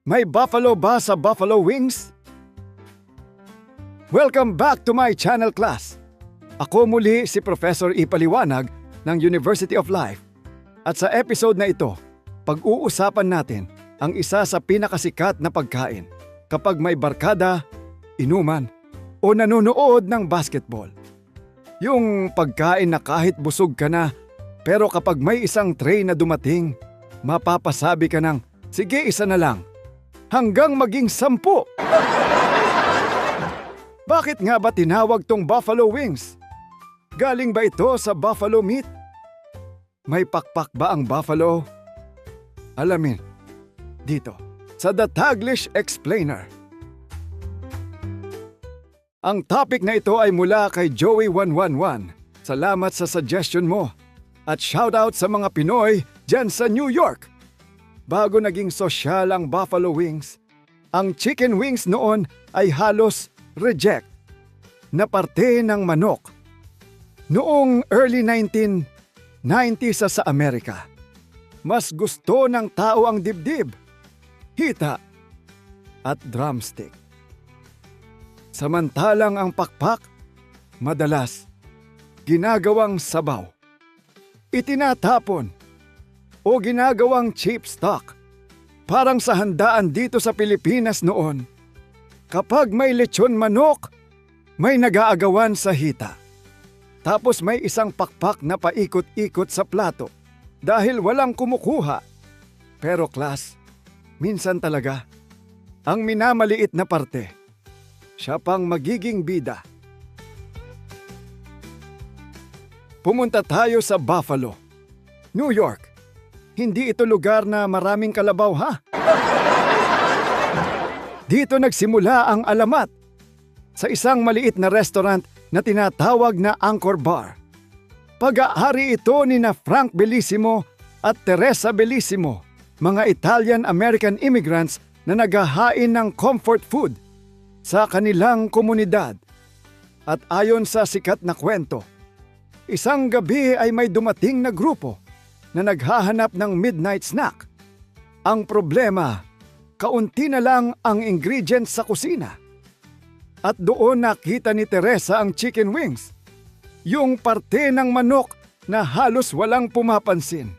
May buffalo ba sa buffalo wings? Welcome back to my channel class. Ako muli si Professor Ipaliwanag ng University of Life. At sa episode na ito, pag-uusapan natin ang isa sa pinakasikat na pagkain kapag may barkada, inuman, o nanonood ng basketball. Yung pagkain na kahit busog ka na, pero kapag may isang tray na dumating, mapapasabi ka ng, sige isa na lang, hanggang maging 10. Bakit nga ba tinawag tong buffalo wings? Galing ba ito sa buffalo meat? May pakpak ba ang buffalo? Alamin, dito, sa The Taglish Explainer. Ang topic na ito ay mula kay Joey111. Salamat sa suggestion mo. At shoutout sa mga Pinoy dyan sa New York. Bago naging sosyal ang buffalo wings, ang chicken wings noon ay halos reject na parte ng manok. Noong early 1990s sa Amerika, mas gusto ng tao ang dibdib, hita, at drumstick. Samantalang ang pakpak, madalas, ginagawang sabaw, itinatapon, o ginagawang cheap stock. Parang sa handaan dito sa Pilipinas noon, kapag may lechon manok, may nag-aagawan sa hita. Tapos may isang pakpak na paikot-ikot sa plato dahil walang kumukuha. Pero class, minsan talaga, ang minamaliit na parte, siya pang magiging bida. Pumunta tayo sa Buffalo, New York. Hindi ito lugar na maraming kalabaw ha? Dito nagsimula ang alamat sa isang maliit na restaurant na tinatawag na Anchor Bar. Pag-aari ito ni na Frank Bellissimo at Teresa Bellissimo, mga Italian-American immigrants na naghahain ng comfort food sa kanilang komunidad. At ayon sa sikat na kwento, isang gabi ay may dumating na grupo na naghahanap ng midnight snack. Ang problema, kaunti na lang ang ingredients sa kusina. At doon nakita ni Teresa ang chicken wings, yung parte ng manok na halos walang pumapansin.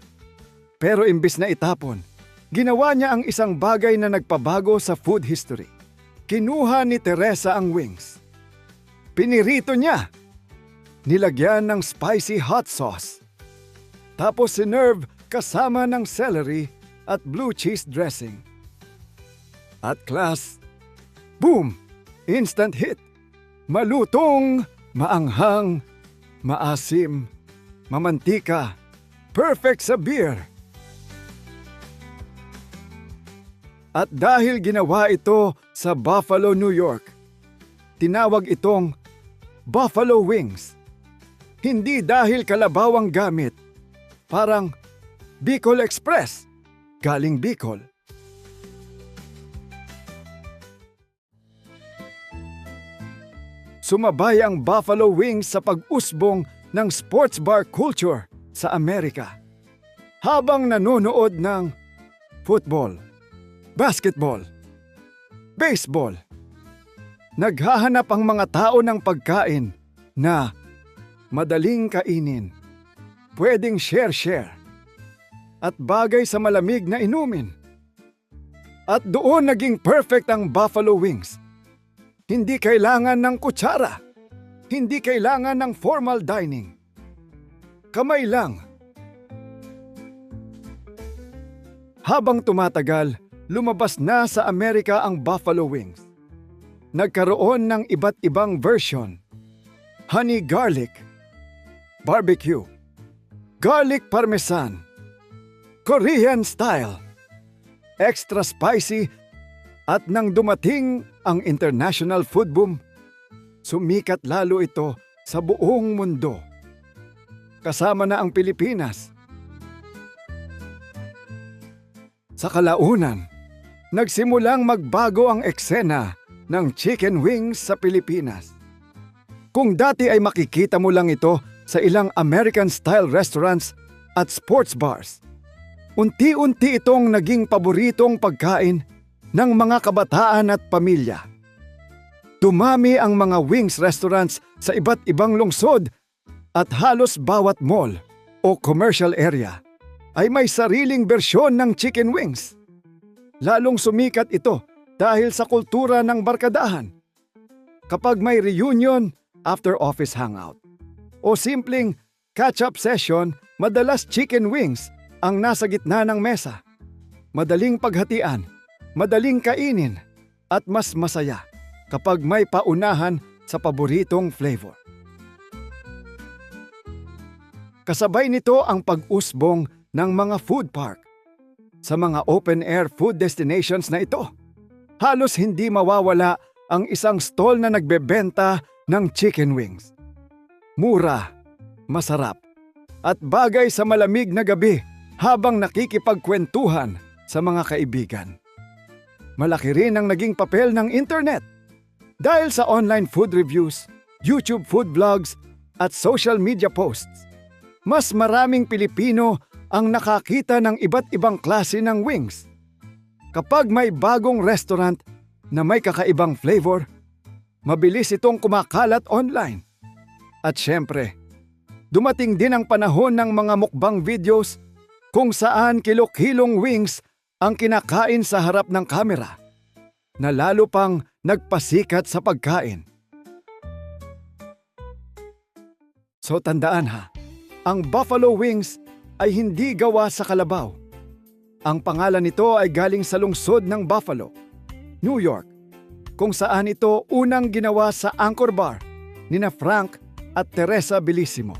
Pero imbis na itapon, ginawa niya ang isang bagay na nagpabago sa food history. Kinuha ni Teresa ang wings. Pinirito niya. Nilagyan ng spicy hot sauce. Tapos sinerve kasama ng celery at blue cheese dressing. At class, boom! Instant hit! Malutong, maanghang, maasim, mamantika, perfect sa beer. At dahil ginawa ito sa Buffalo, New York, tinawag itong Buffalo Wings. Hindi dahil kalabaw ang gamit, parang Bicol Express, galing Bicol. Sumabay ang buffalo wings sa pag-usbong ng sports bar culture sa Amerika. Habang nanonood ng football, basketball, baseball, naghahanap ang mga tao ng pagkain na madaling kainin, pwedeng share-share, at bagay sa malamig na inumin. At doon naging perfect ang buffalo wings. Hindi kailangan ng kutsara. Hindi kailangan ng formal dining. Kamay lang. Habang tumatagal, lumabas na sa Amerika ang buffalo wings. Nagkaroon ng iba't ibang version. Honey garlic, barbecue, garlic parmesan, Korean style, extra spicy, at nang dumating ang international food boom, sumikat lalo ito sa buong mundo. Kasama na ang Pilipinas. Sa kalaunan, nagsimulang magbago ang eksena ng chicken wings sa Pilipinas. Kung dati ay makikita mo lang ito sa ilang American-style restaurants at sports bars, unti-unti itong naging paboritong pagkain ng mga kabataan at pamilya. Dumami ang mga wings restaurants sa iba't ibang lungsod at halos bawat mall o commercial area ay may sariling bersyon ng chicken wings. Lalong sumikat ito dahil sa kultura ng barkadahan. Kapag may reunion, after office hangout, o simpleng catch-up session, madalas chicken wings ang nasa gitna ng mesa. Madaling paghatian, madaling kainin, at mas masaya kapag may paunahan sa paboritong flavor. Kasabay nito ang pag-usbong ng mga food park. Sa mga open-air food destinations na ito, halos hindi mawawala ang isang stall na nagbebenta ng chicken wings. Mura, masarap, at bagay sa malamig na gabi habang nakikipagkwentuhan sa mga kaibigan. Malaki rin ang naging papel ng internet. Dahil sa online food reviews, YouTube food vlogs, at social media posts, mas maraming Pilipino ang nakakita ng iba't ibang klase ng wings. Kapag may bagong restaurant na may kakaibang flavor, mabilis itong kumakalat online. At syempre, dumating din ang panahon ng mga mukbang videos kung saan kilo-kilong wings ang kinakain sa harap ng kamera, na lalo pang nagpasikat sa pagkain. So tandaan ha, ang buffalo wings ay hindi gawa sa kalabaw. Ang pangalan nito ay galing sa lungsod ng Buffalo, New York, kung saan ito unang ginawa sa Anchor Bar nina Frank at Teresa Bellissimo.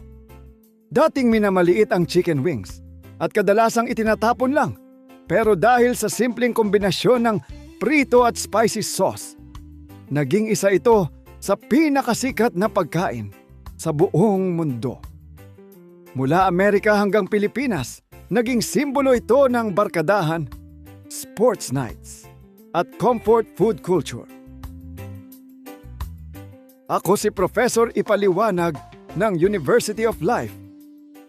Dating minamaliit ang chicken wings at kadalasang itinatapon lang, pero dahil sa simpleng kombinasyon ng prito at spicy sauce, naging isa ito sa pinakasikat na pagkain sa buong mundo. Mula Amerika hanggang Pilipinas, naging simbolo ito ng barkadahan, sports nights, at comfort food culture. Ako si Professor Ipaliwanag ng University of Life.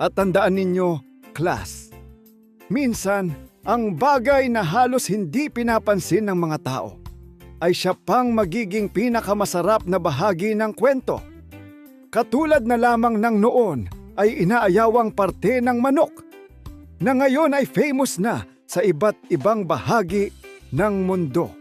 At tandaan ninyo, class, minsan ang bagay na halos hindi pinapansin ng mga tao ay siya pang magiging pinakamasarap na bahagi ng kwento. Katulad na lamang ng noon ay inaayawang parte ng manok, na ngayon ay famous na sa iba't ibang bahagi ng mundo.